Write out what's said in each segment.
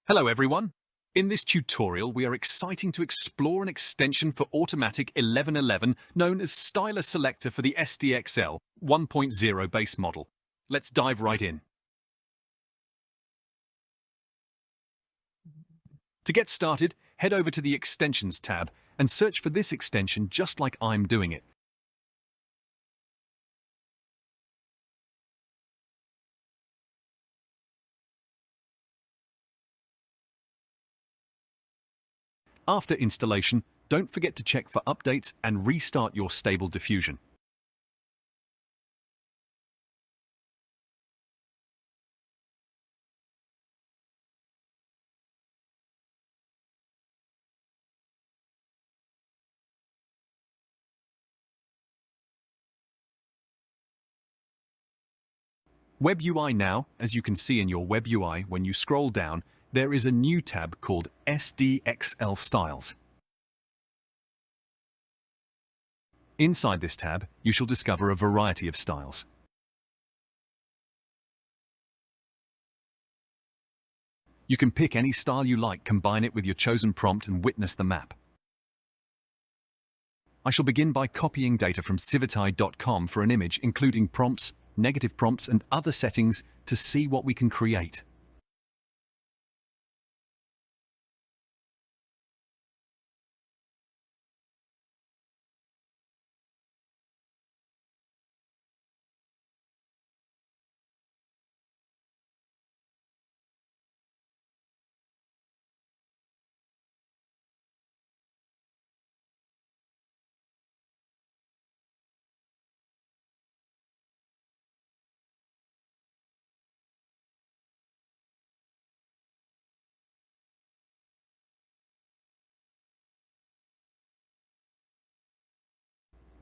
Hello everyone! In this tutorial we are exciting to explore an extension for automatic 1111 known as Style Selector for the SDXL 1.0 base model. Let's dive right in. To get started, head over to the Extensions tab and search for this extension just like I'm doing it. After installation, don't forget to check for updates and restart your Stable Diffusion. Web UI now, as you can see in your Web UI when you scroll down, there is a new tab called SDXL Styles. Inside this tab, you shall discover a variety of styles. You can pick any style you like, combine it with your chosen prompt and witness the map. I shall begin by copying data from civitai.com for an image, including prompts, negative prompts and other settings to see what we can create.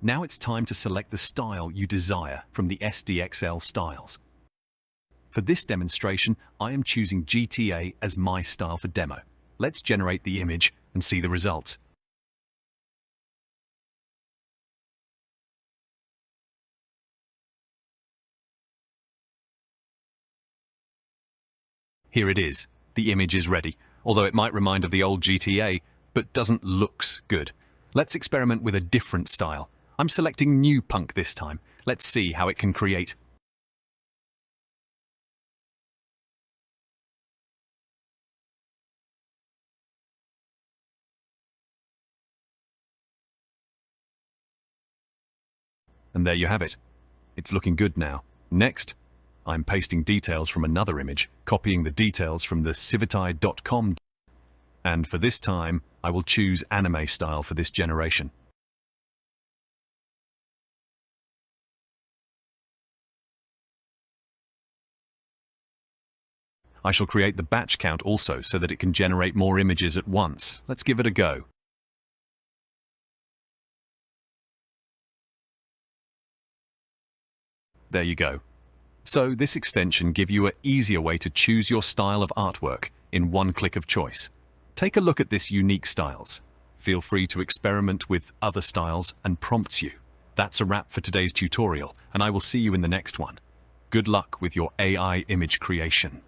Now it's time to select the style you desire from the SDXL Styles. For this demonstration, I am choosing GTA as my style for demo. Let's generate the image and see the results. Here it is. The image is ready, although it might remind of the old GTA, but doesn't looks good. Let's experiment with a different style. I'm selecting New Punk this time. Let's see how it can create. And there you have it. It's looking good now. Next, I'm pasting details from another image, copying the details from the civitai.com. And for this time, I will choose anime style for this generation. I shall create the batch count also so that it can generate more images at once. Let's give it a go. There you go. So this extension gives you an easier way to choose your style of artwork in one click of choice. Take a look at this unique styles. Feel free to experiment with other styles and prompts you. That's a wrap for today's tutorial, and I will see you in the next one. Good luck with your AI image creation.